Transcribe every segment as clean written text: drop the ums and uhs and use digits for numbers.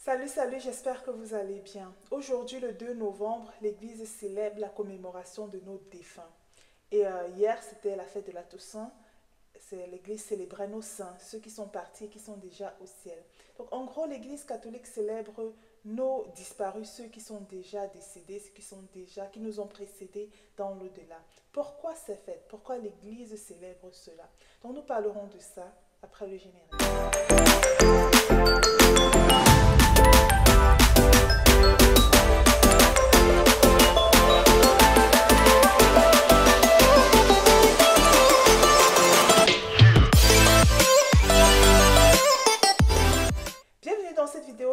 Salut, salut, j'espère que vous allez bien. Aujourd'hui, le 2 novembre, l'Église célèbre la commémoration de nos défunts. Hier, c'était la fête de la Toussaint. L'Église célébrait nos saints, ceux qui sont partis et qui sont déjà au ciel. Donc, en gros, l'Église catholique célèbre nos disparus, ceux qui sont déjà décédés, ceux qui nous ont précédés dans l'au-delà. Pourquoi cette fête? Pourquoi l'Église célèbre cela? Donc, nous parlerons de ça après le générique.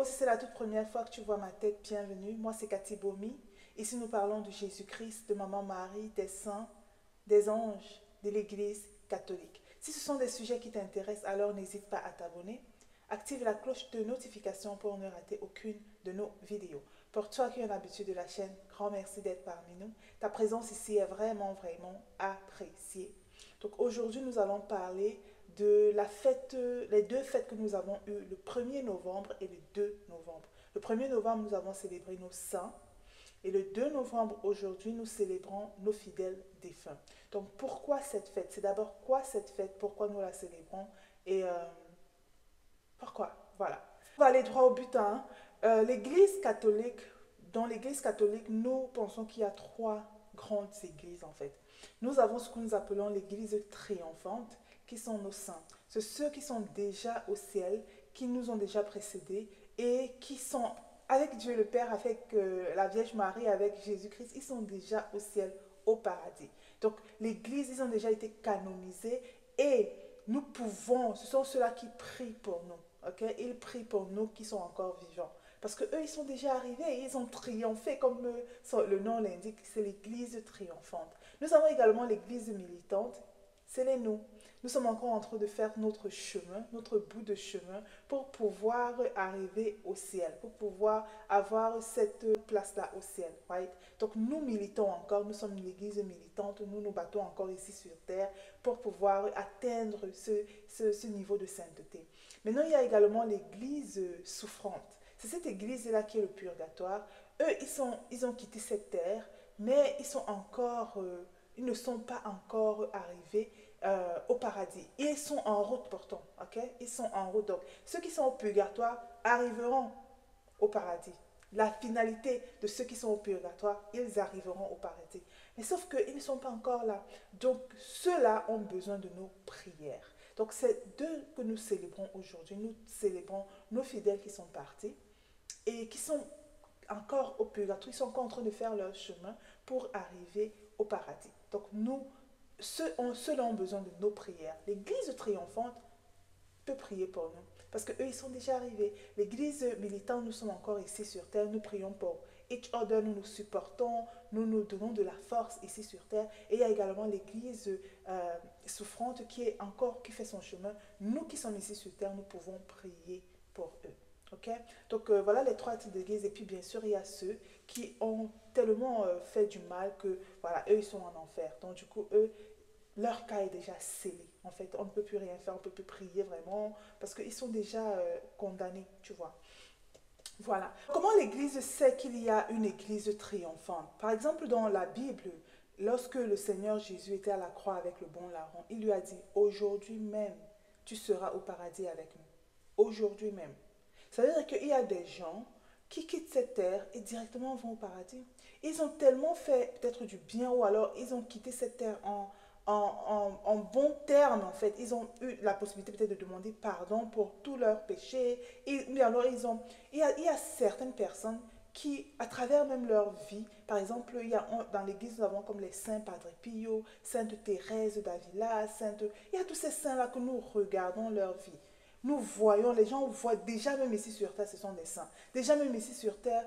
Si c'est la toute première fois que tu vois ma tête, bienvenue. Moi, c'est Cathy Bomi. Ici, nous parlons de Jésus-Christ, de Maman Marie, des saints, des anges, de l'Église catholique. Si ce sont des sujets qui t'intéressent, alors n'hésite pas à t'abonner. Active la cloche de notification pour ne rater aucune de nos vidéos. Pour toi qui es l'habitude de la chaîne, grand merci d'être parmi nous. Ta présence ici est vraiment appréciée. Donc aujourd'hui, nous allons parler de la fête, les deux fêtes que nous avons eues le 1er novembre et le 2 novembre. Le 1er novembre, nous avons célébré nos saints. Et le 2 novembre, aujourd'hui, nous célébrons nos fidèles défunts. Donc, pourquoi cette fête? C'est d'abord quoi cette fête? Pourquoi nous la célébrons? Et pourquoi? Voilà. On va aller droit au but. L'Église catholique, dans l'Église catholique, nous pensons qu'il y a trois grandes églises, en fait. Nous avons ce que nous appelons l'Église triomphante, qui sont nos saints. C'est ceux qui sont déjà au ciel, qui nous ont déjà précédés et qui sont avec Dieu le Père, avec la Vierge Marie, avec Jésus-Christ. Ils sont déjà au ciel, au paradis. Donc l'Église, ils ont déjà été canonisés et nous pouvons, ce sont ceux-là qui prient pour nous. Okay? Ils prient pour nous qui sont encore vivants. Parce qu'eux, ils sont déjà arrivés et ils ont triomphé, comme le nom l'indique, c'est l'Église triomphante. Nous avons également l'Église militante, c'est les nous. Nous sommes encore en train de faire notre chemin, notre bout de chemin pour pouvoir arriver au ciel, pour pouvoir avoir cette place-là au ciel. Right? Donc nous militons encore, nous sommes l'Église militante, nous nous battons encore ici sur terre pour pouvoir atteindre ce niveau de sainteté. Maintenant, il y a également l'Église souffrante. C'est cette Église-là qui est le purgatoire. Eux, ils ont quitté cette terre, mais ils ne sont pas encore arrivés au paradis. Ils sont en route pourtant, ok? Ils sont en route. Donc, ceux qui sont au purgatoire arriveront au paradis. La finalité de ceux qui sont au purgatoire, ils arriveront au paradis. Mais sauf qu'ils ne sont pas encore là. Donc, ceux-là ont besoin de nos prières. Donc, c'est d'eux que nous célébrons aujourd'hui. Nous célébrons nos fidèles qui sont partis et qui sont encore au purgatoire. Ils sont encore en train de faire leur chemin pour arriver au paradis. Donc, ceux-là ont besoin de nos prières. L'Église triomphante peut prier pour nous parce qu'eux, ils sont déjà arrivés. L'Église militante, nous sommes encore ici sur terre. Nous prions pour each other, nous nous supportons, nous nous donnons de la force ici sur terre. Et il y a également l'Église souffrante qui fait son chemin. Nous qui sommes ici sur terre, nous pouvons prier pour eux. Okay? Donc voilà les trois types d'églises. Et puis bien sûr, il y a ceux qui ont tellement fait du mal que voilà, eux ils sont en enfer. Donc du coup, eux, leur cas est déjà scellé. En fait, on ne peut plus rien faire, on ne peut plus prier vraiment parce qu'ils sont déjà condamnés, tu vois. Voilà. Comment l'Église sait qu'il y a une Église triomphante? Par exemple, dans la Bible, lorsque le Seigneur Jésus était à la croix avec le bon larron, il lui a dit, aujourd'hui même, tu seras au paradis avec nous. Aujourd'hui même. Ça veut dire qu'il y a des gens qui quittent cette terre et directement vont au paradis. Ils ont tellement fait peut-être du bien ou alors ils ont quitté cette terre en bon terme en fait. Ils ont eu la possibilité peut-être de demander pardon pour tous leurs péchés. Mais alors il y a certaines personnes qui, à travers même leur vie, par exemple, dans l'église, nous avons comme les saints Padre Pio, Sainte Thérèse d'Avila, il y a tous ces saints-là que nous regardons leur vie. Nous voyons, les gens voient déjà même ici sur terre, ce sont des saints. Déjà même ici sur terre,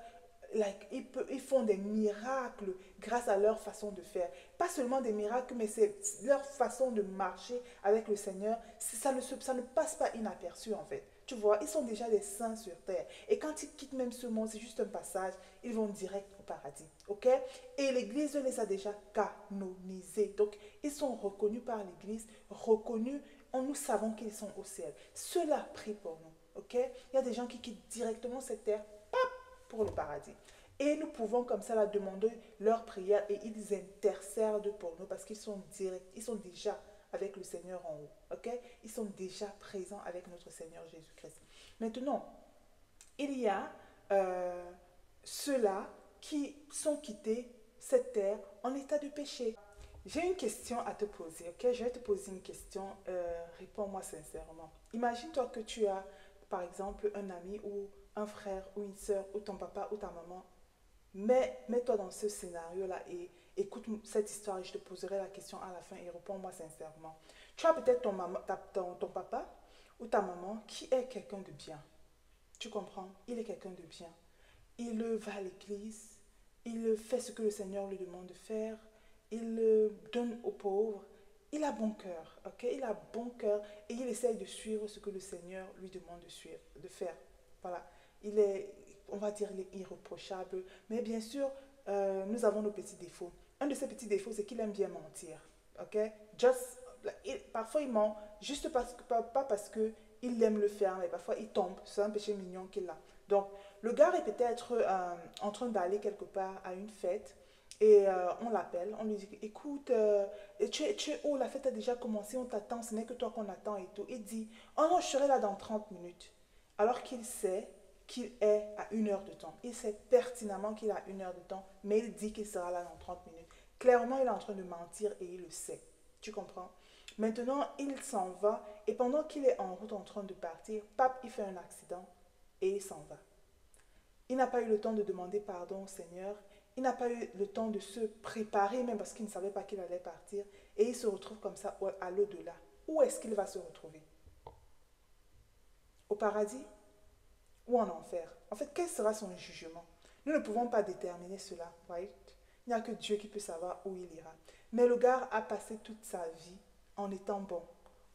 ils font des miracles grâce à leur façon de faire. Pas seulement des miracles, mais c'est leur façon de marcher avec le Seigneur. Ça ne passe pas inaperçu en fait. Tu vois, ils sont déjà des saints sur terre. Et quand ils quittent même ce monde, c'est juste un passage, ils vont direct au paradis. Ok? Et l'Église les a déjà canonisés. Donc, ils sont reconnus par l'Église, reconnus. Nous savons qu'ils sont au ciel. Ceux-là prient pour nous. ok? Il y a des gens qui quittent directement cette terre, pap, pour le paradis. Et nous pouvons comme ça leur demander leur prière et ils intercèdent pour nous parce qu'ils sont directs, ils sont déjà avec le Seigneur en haut, ok? Ils sont déjà présents avec notre Seigneur Jésus-Christ. Maintenant, il y a ceux-là qui sont quittés cette terre en état de péché. J'ai une question à te poser, ok? Je vais te poser une question, réponds-moi sincèrement. Imagine-toi que tu as, par exemple, un ami ou un frère ou une soeur ou ton papa ou ta maman. Mais mets-toi dans ce scénario-là et écoute cette histoire et je te poserai la question à la fin et réponds-moi sincèrement. Tu as peut-être ton papa ou ta maman qui est quelqu'un de bien. Tu comprends? Il est quelqu'un de bien. Il va à l'église, il fait ce que le Seigneur lui demande de faire, il donne aux pauvres. Il a bon cœur, ok? Il a bon cœur et il essaye de suivre ce que le Seigneur lui demande de suivre, de faire. Voilà. Il est, on va dire, il est irréprochable. Mais bien sûr, nous avons nos petits défauts. Un de ses petits défauts, c'est qu'il aime bien mentir, ok? Parfois, il ment juste pas parce que il aime le faire, mais parfois il tombe. C'est un péché mignon qu'il a. Donc, le gars est peut-être en train d'aller quelque part à une fête et on l'appelle, on lui dit, écoute, tu es où? La fête a déjà commencé, on t'attend, ce n'est que toi qu'on attend et tout. Il dit, oh non, je serai là dans 30 minutes. Alors qu'il sait qu'il est à 1 heure de temps. Il sait pertinemment qu'il a 1 heure de temps, mais il dit qu'il sera là dans 30 minutes. Clairement, il est en train de mentir et il le sait. Tu comprends? Maintenant, il s'en va et pendant qu'il est en route en train de partir, pap, il fait un accident et il s'en va. Il n'a pas eu le temps de demander pardon au Seigneur. Il n'a pas eu le temps de se préparer, même parce qu'il ne savait pas qu'il allait partir. Et il se retrouve comme ça à l'au-delà. Où est-ce qu'il va se retrouver? Au paradis ou en enfer? En fait, quel sera son jugement? Nous ne pouvons pas déterminer cela, right? Il n'y a que Dieu qui peut savoir où il ira. Mais le gars a passé toute sa vie en étant bon,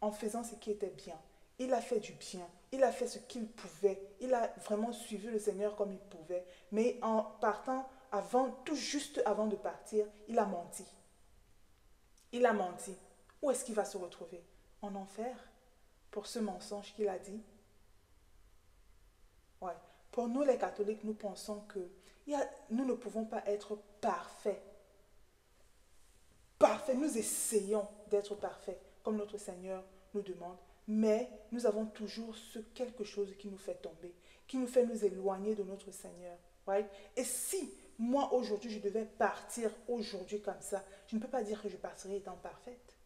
en faisant ce qui était bien. Il a fait du bien, il a fait ce qu'il pouvait, il a vraiment suivi le Seigneur comme il pouvait. Mais en partant, tout juste avant de partir, il a menti. Il a menti. Où est-ce qu'il va se retrouver? En enfer, pour ce mensonge qu'il a dit. Ouais. Pour nous les catholiques, nous pensons que nous ne pouvons pas être parfaits. Parfaits, nous essayons d'être parfaits, comme notre Seigneur nous demande. Mais nous avons toujours quelque chose qui nous fait tomber, qui nous fait nous éloigner de notre Seigneur. Right? Et si moi aujourd'hui je devais partir aujourd'hui comme ça, je ne peux pas dire que je partirai étant parfaite.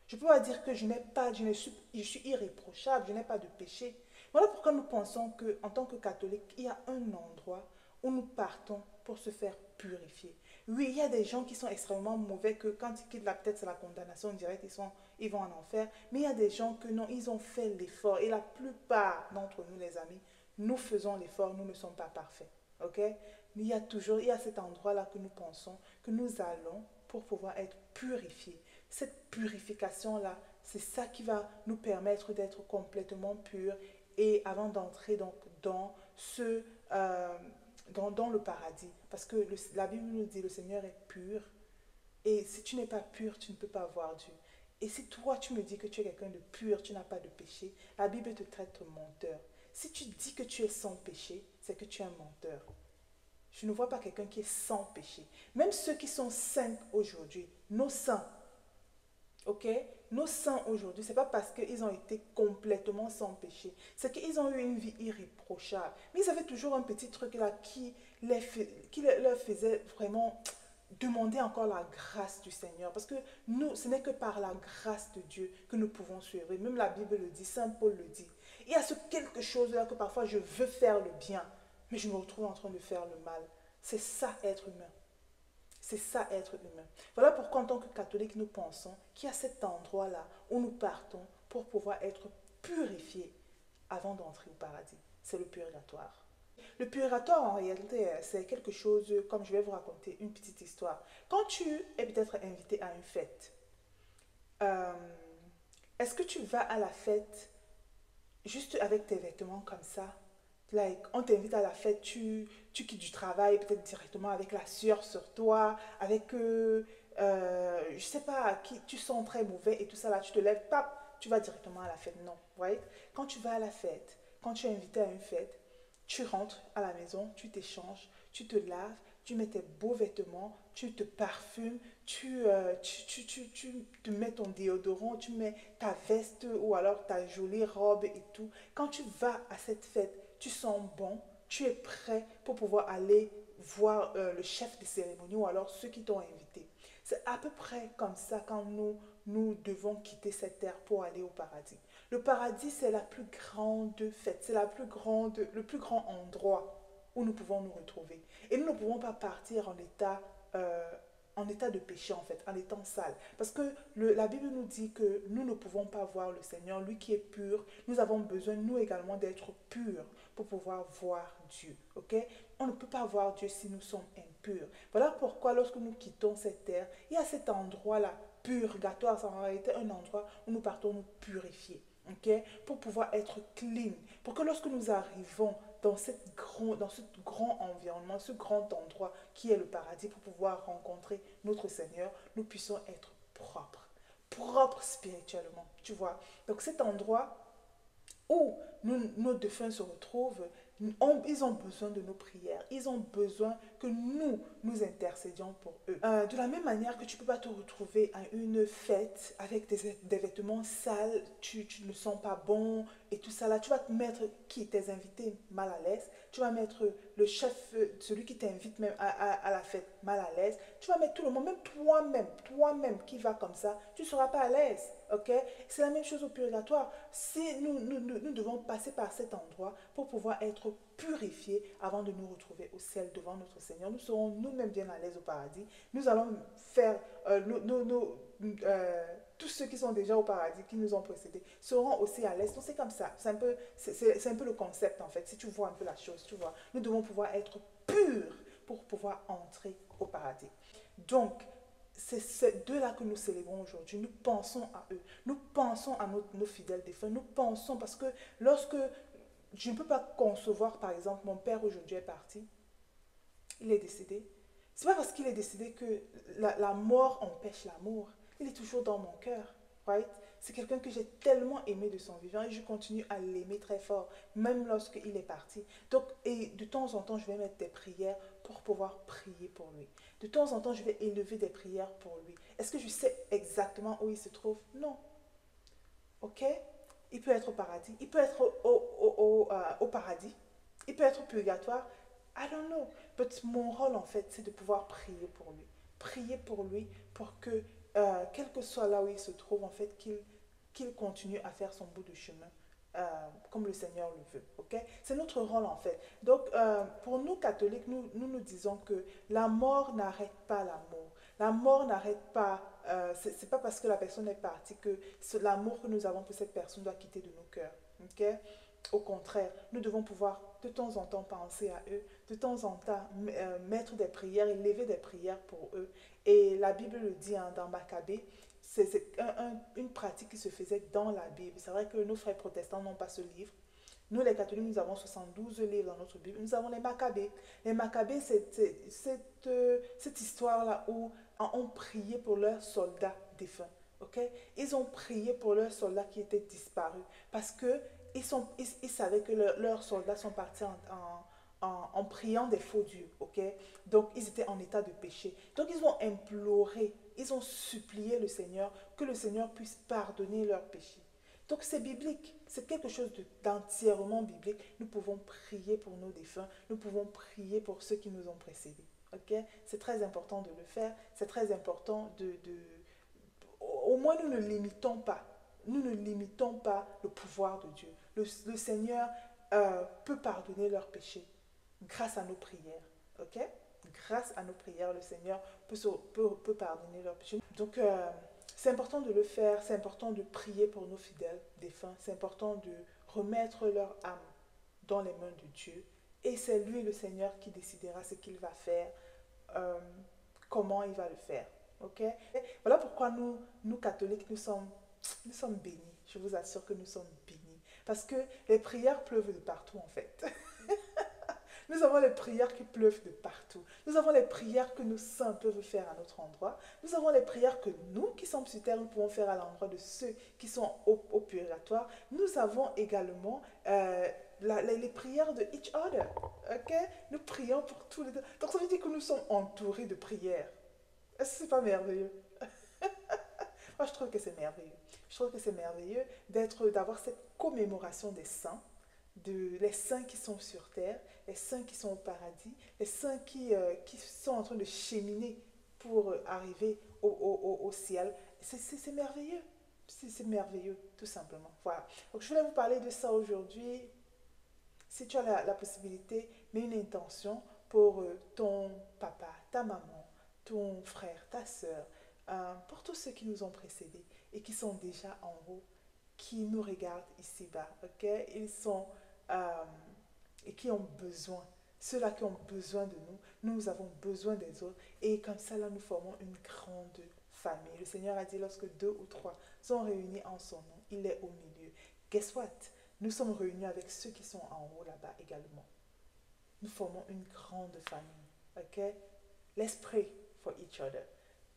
Je ne peux pas dire que je suis irréprochable, je n'ai pas de péché. Voilà pourquoi nous pensons qu'en tant que catholiques, il y a un endroit où nous partons pour se faire purifier. Oui, il y a des gens qui sont extrêmement mauvais que quand ils quittent la tête, c'est la condamnation directe, ils vont en enfer. Mais il y a des gens que non, ils ont fait l'effort. Et la plupart d'entre nous, les amis, nous faisons l'effort, nous ne sommes pas parfaits. Ok? Mais il y a cet endroit-là que nous pensons que nous allons pour pouvoir être purifiés. Cette purification-là, c'est ça qui va nous permettre d'être complètement purs et avant d'entrer donc dans dans le paradis. Parce que la Bible nous dit le Seigneur est pur. Et si tu n'es pas pur, tu ne peux pas voir Dieu. Et si toi, tu me dis que tu es quelqu'un de pur, tu n'as pas de péché, la Bible te traite de menteur. Si tu dis que tu es sans péché, c'est que tu es un menteur. Je ne vois pas quelqu'un qui est sans péché. Même ceux qui sont saints aujourd'hui, nos saints, ok? Nos saints aujourd'hui, ce n'est pas parce qu'ils ont été complètement sans péché. C'est qu'ils ont eu une vie irréprochable. Mais ils avaient toujours un petit truc là qui leur faisait vraiment demander encore la grâce du Seigneur. Parce que nous, ce n'est que par la grâce de Dieu que nous pouvons suivre. Et même la Bible le dit, Saint Paul le dit. Il y a ce quelque chose là que parfois je veux faire le bien, mais je me retrouve en train de faire le mal. C'est ça être humain. C'est ça être humain. Voilà pourquoi en tant que catholique, nous pensons qu'il y a cet endroit-là où nous partons pour pouvoir être purifiés avant d'entrer au paradis. C'est le purgatoire. Le purgatoire, en réalité, c'est quelque chose, comme je vais vous raconter une petite histoire. Quand tu es peut-être invité à une fête, euh, est-ce que tu vas à la fête juste avec tes vêtements comme ça? Like, on t'invite à la fête, tu quittes du travail, peut-être directement avec la sueur sur toi, avec, je sais pas, qui tu sens très mauvais et tout ça, là, tu te lèves, pap, tu vas directement à la fête. Non, right? Quand tu vas à la fête, quand tu es invité à une fête, tu rentres à la maison, tu t'échanges, tu te laves, tu mets tes beaux vêtements, tu te parfumes, tu te mets ton déodorant, tu mets ta veste ou alors ta jolie robe et tout. Quand tu vas à cette fête, tu sens bon, tu es prêt pour pouvoir aller voir le chef de cérémonie ou alors ceux qui t'ont invité. C'est à peu près comme ça quand nous devons quitter cette terre pour aller au paradis. Le paradis, c'est la plus grande fête, c'est le plus grand endroit où nous pouvons nous retrouver. Et nous ne pouvons pas partir euh, en état de péché, en fait, en étant sale. Parce que la Bible nous dit que nous ne pouvons pas voir le Seigneur, lui qui est pur. Nous avons besoin, nous également, d'être purs pour pouvoir voir Dieu. Ok? On ne peut pas voir Dieu si nous sommes impurs. Voilà pourquoi, lorsque nous quittons cette terre, il y a cet endroit-là, purgatoire. C'est en réalité un endroit où nous partons nous purifier. Okay? Pour pouvoir être clean, pour que lorsque nous arrivons dans ce grand environnement, ce grand endroit qui est le paradis, pour pouvoir rencontrer notre Seigneur, nous puissions être propres spirituellement, tu vois. Donc cet endroit où nos défunts se retrouvent, ils ont besoin de nos prières. Ils ont besoin que nous intercédions pour eux. De la même manière que tu ne peux pas te retrouver à une fête avec des vêtements sales, tu ne sens pas bon et tout ça là, tu vas te mettre tes invités mal à l'aise. Tu vas mettre le chef, celui qui t'invite même à la fête mal à l'aise. Tu vas mettre tout le monde, même toi-même qui va comme ça, tu ne seras pas à l'aise. Ok? C'est la même chose au purgatoire. Si nous devons passer par cet endroit pour pouvoir être purifiés avant de nous retrouver au ciel devant notre Seigneur. Nous serons nous-mêmes bien à l'aise au paradis. Nous allons faire tous ceux qui sont déjà au paradis, qui nous ont précédés, seront aussi à l'aise. Donc c'est comme ça. C'est un peu le concept en fait. Si tu vois un peu la chose, tu vois. Nous devons pouvoir être purs pour pouvoir entrer au paradis. Donc, c'est ces deux-là que nous célébrons aujourd'hui. Nous pensons à eux. Nous pensons à nos fidèles défunts. Nous pensons parce que lorsque je ne peux pas concevoir, par exemple, mon père aujourd'hui est parti, il est décédé. C'est pas parce qu'il est décédé que la mort empêche l'amour. Il est toujours dans mon cœur. Right? C'est quelqu'un que j'ai tellement aimé de son vivant et je continue à l'aimer très fort, même lorsqu'il est parti. Donc, et de temps en temps, je vais mettre des prières pour pouvoir prier pour lui. De temps en temps, je vais élever des prières pour lui. Est-ce que je sais exactement où il se trouve? Non. Ok? Il peut être au paradis. Il peut être au paradis. Il peut être au purgatoire. I don't know. But mon rôle, en fait, c'est de pouvoir prier pour lui. Prier pour lui pour que, quel que soit là où il se trouve, en fait, qu'il continue à faire son bout de chemin. Comme le Seigneur le veut. Ok? C'est notre rôle en fait. Donc, pour nous catholiques, nous disons que la mort n'arrête pas l'amour. La mort n'arrête pas. C'est pas parce que la personne est partie que l'amour que nous avons pour cette personne doit quitter de nos cœurs. Ok? Au contraire, nous devons pouvoir de temps en temps penser à eux, de temps en temps mettre des prières, élever des prières pour eux. Et la Bible le dit hein, dans Maccabée, c'est une pratique qui se faisait dans la Bible. C'est vrai que nos frères protestants n'ont pas ce livre. Nous, les catholiques, nous avons 72 livres dans notre Bible. Nous avons les Maccabées. Les Maccabées, c'est cette histoire-là où on priait pour leurs soldats défunts. Okay? Ils ont prié pour leurs soldats qui étaient disparus parce que ils savaient que leurs soldats sont partis en priant des faux dieux. Okay? Donc, ils étaient en état de péché. Donc, ils ont imploré, ils ont supplié le Seigneur que le Seigneur puisse pardonner leurs péchés. Donc, c'est biblique. C'est quelque chose d'entièrement biblique. Nous pouvons prier pour nos défunts. Nous pouvons prier pour ceux qui nous ont précédés. Okay? C'est très important de le faire. C'est très important au moins, nous ne limitons pas. Nous ne limitons pas le pouvoir de Dieu. Le Seigneur peut pardonner leurs péchés grâce à nos prières. Ok? Grâce à nos prières, le Seigneur peut pardonner leurs péchés. Donc, c'est important de le faire. C'est important de prier pour nos fidèles défunts. C'est important de remettre leur âme dans les mains de Dieu. Et c'est lui, le Seigneur, qui décidera ce qu'il va faire, comment il va le faire. Ok? Voilà pourquoi nous catholiques, nous sommes bénis. Je vous assure que nous sommes bénis. Parce que les prières pleuvent de partout en fait. Nous avons les prières qui pleuvent de partout. Nous avons les prières que nos saints peuvent faire à notre endroit. Nous avons les prières que nous qui sommes sur terre, nous pouvons faire à l'endroit de ceux qui sont au purgatoire. Nous avons également les prières de each other. Ok? Nous prions pour tous les deux. Donc ça veut dire que nous sommes entourés de prières. Est-ce que c'est pas merveilleux? Moi, je trouve que c'est merveilleux. Je trouve que c'est merveilleux d'avoir cette commémoration des saints, les saints qui sont sur terre, les saints qui sont au paradis, les saints qui sont en train de cheminer pour arriver au ciel. C'est merveilleux. C'est merveilleux, tout simplement. Voilà. Donc, je voulais vous parler de ça aujourd'hui. Si tu as la possibilité, mets une intention pour ton papa, ta maman, ton frère, ta soeur, pour tous ceux qui nous ont précédés et qui sont déjà en haut, qui nous regardent ici-bas, ok? Ils sont et qui ont besoin, ceux-là qui ont besoin de nous, nous avons besoin des autres et comme ça, là, nous formons une grande famille. Le Seigneur a dit, lorsque 2 ou 3 sont réunis en son nom, il est au milieu. Guess what? Nous sommes réunis avec ceux qui sont en haut là-bas également. Nous formons une grande famille, ok? Let's pray for each other.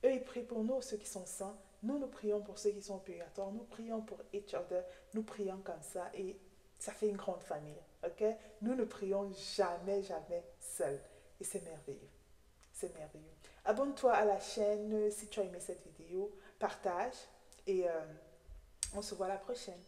Eux, ils prient pour nous, ceux qui sont saints. Nous, nous prions pour ceux qui sont purgatoires. Nous prions pour each other. Nous prions comme ça et ça fait une grande famille. Ok? Nous ne prions jamais, jamais seuls. Et c'est merveilleux. C'est merveilleux. Abonne-toi à la chaîne si tu as aimé cette vidéo. Partage et on se voit la prochaine.